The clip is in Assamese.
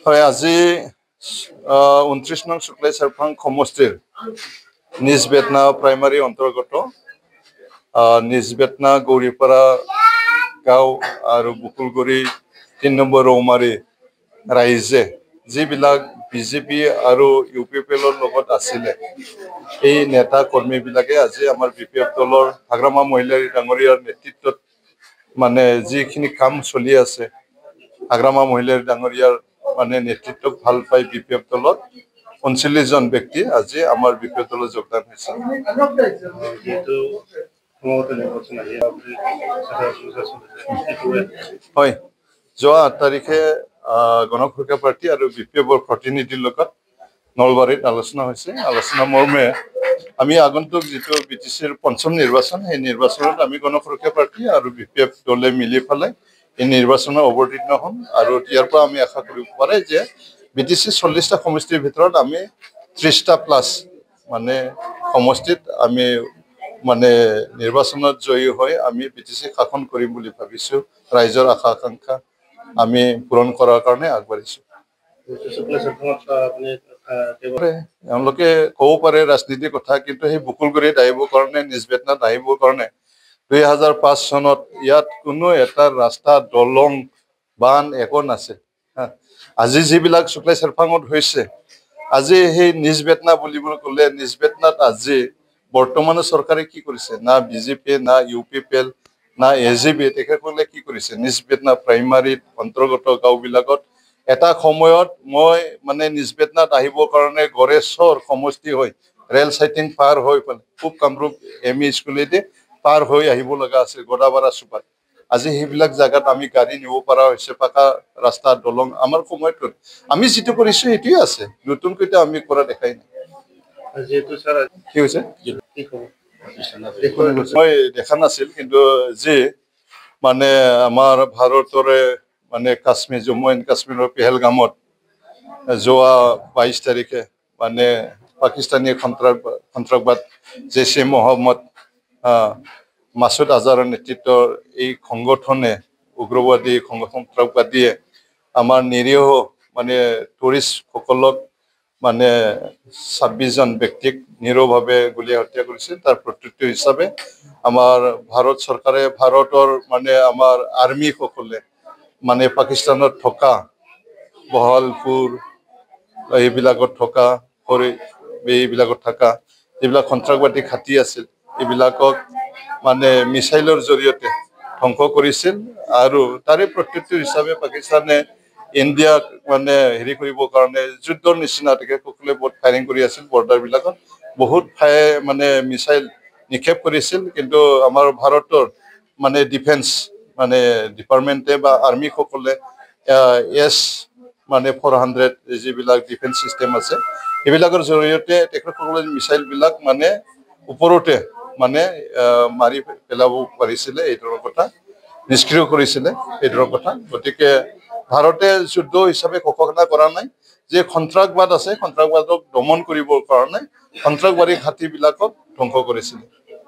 হয়, আজি 29 নং শুক্লাই চেৰফাং সমষ্টিৰ নিজ বেতনা প্ৰাইমাৰী অন্তৰ্গত নিজ বেতনা গৌৰীপাৰা গাঁও আৰু বকুলগুৰি 3 নম্বৰ ৰৌমাৰী ৰাইজে যিবিলাক বিজেপি আৰু ইউপিপিএলৰ লগত আছিলে এই নেতা কৰ্মীবিলাকে আজি আমাৰ বিপিএফ দলৰ হাগ্ৰামা মহিলাৰী ডাঙৰীয়াৰ নেতৃত্বত মানে যিখিনি কাম চলি আছে হাগ্ৰামা মহিলাৰী ডাঙৰীয়াৰ মানে নেতৃত্বক ভাল পাই বিপিএফ দলত 39 জন ব্যক্তি আজি আমাৰ বিপিএফ দলত যোগদান হৈছে। হয়, যোৱা 8 তাৰিখে গণ সুৰক্ষা পাৰ্টি আৰু বিপিএফৰ প্ৰতিনিধিৰ লগত নলবাৰীত আলোচনা হৈছে। আলোচনা মৰ্মে আমি আগন্তুক যিটো বিটিচিৰ পঞ্চম নিৰ্বাচন সেই নিৰ্বাচনত আমি গণ সুৰক্ষা পাৰ্টি আৰু বিপিএফ দলে মিলি পেলাই এই নিৰ্বাচনত অৱতীৰ্ণ হ'ম আৰু ইয়াৰ পৰা আমি আশা কৰিব পাৰে যে বিটিচি 40টা সমষ্টিৰ ভিতৰত আমি 30টা প্লাছ মানে সমষ্টিত আমি মানে নিৰ্বাচনত জয়ী হৈ আমি বিটিচি শাসন কৰিম বুলি ভাবিছো। ৰাইজৰ আশা আকাংক্ষা আমি পূৰণ কৰাৰ কাৰণে আগবাঢ়িছো। তেওঁলোকে ক'ব পাৰে ৰাজনীতিৰ কথা, কিন্তু সেই বকুলগুৰিত আহিবৰ কাৰণে নিজ বেতনাত আহিবৰ কাৰণে 2005 চনত ইয়াত কোনো এটা ৰাস্তা দলং বান একো নাছিল। আজি যিবিলাক শুক্লাই চেৰফাঙত হৈছে আজি সেই নিজ বেতনা বুলিবলৈ ক'লে নিজ বেতনাত আজি বৰ্তমানৰ চৰকাৰে কি কৰিছে? না বিজেপি না ইউপিপিএল না এজিপি তেখেতসকলে কি কৰিছে? নিজ বেতনা প্ৰাইমাৰীত অন্তৰ্গত গাঁওবিলাকত এটা সময়ত মই মানে নিজ বেতনাত আহিবৰ কাৰণে গড়েশ্বৰ সমষ্টি হৈ ৰেল চাইটিং পাৰ হৈ পেলাই পূব কামৰূপ এমই স্কুলেদি পাৰ হৈ আহিব লগা আছিল গদাপাৰা চুপাত। আজি সেইবিলাক জাগাত আমি গাড়ী নিব পৰা হৈছে, পাকা ৰাস্তা দলং আমাৰ সময়ত আমি যিটো কৰিছো সেইটোৱে আছে, নতুনকৈ আমি কৰা দেখাই নাই। কি হৈছে মই দেখা নাছিল, কিন্তু যি মানে আমাৰ ভাৰতৰে মানে কাশ্মীৰ জম্মু এণ্ড কাশ্মীৰৰ পেহেলগামত যোৱা 22 তাৰিখে মানে পাকিস্তানী সন্ত্ৰাসবাদ জেইছে মহম্মদ মাছুদ আজহাৰৰ নেতৃত্বৰ এই সংগঠনে উগ্ৰবাদী সন্ত্ৰাসবাদীয়ে আমাৰ নিৰীহ মানে টুৰিষ্টসকলক মানে 26 জন ব্যক্তিক নিৰভাৱে গুলীয়াই হত্যা কৰিছিল। তাৰ প্ৰত্যুত্তৰ হিচাপে আমাৰ ভাৰত চৰকাৰে ভাৰতৰ মানে আমাৰ আৰ্মিসকলে মানে পাকিস্তানত থকা বহলপুৰ এইবিলাকত থকা এইবিলাকত থকা যিবিলাক সন্ত্ৰাসবাদী ঘাটি আছিল এইবিলাকক মানে মিছাইলৰ জৰিয়তে ধ্বংস কৰিছিল আৰু তাৰে প্ৰত্যুত্তৰ হিচাপে পাকিস্তানে ইণ্ডিয়াক মানে হেৰি কৰিবৰ কাৰণে যুদ্ধৰ নিচিনা তেখেতসকলে বহুত ফায়াৰিং কৰি আছিল। বৰ্ডাৰবিলাকত বহুত মানে মিছাইল নিক্ষেপ কৰিছিল, কিন্তু আমাৰ ভাৰতৰ মানে ডিফেন্স মানে ডিপাৰ্টমেণ্টে বা আৰ্মিসকলে মানে 400 যিবিলাক ডিফেন্স চিষ্টেম আছে এইবিলাকৰ জৰিয়তে তেখেতসকলে মিছাইলবিলাক মানে ওপৰতে মানে মাৰি পেলাব পাৰিছিলে, এইটোৰ কথা নিষ্ক্ৰিয় কৰিছিলে এইটোৰ কথা। গতিকে ভাৰতে যুদ্ধ হিচাপে ঘোষণা কৰা নাই, যে সন্ত্ৰাসবাদ আছে সন্ত্ৰাসবাদক দমন কৰিবৰ কাৰণে সন্ত্ৰাসবাদী ঘাটিবিলাকক ধ্বংস কৰিছিলে।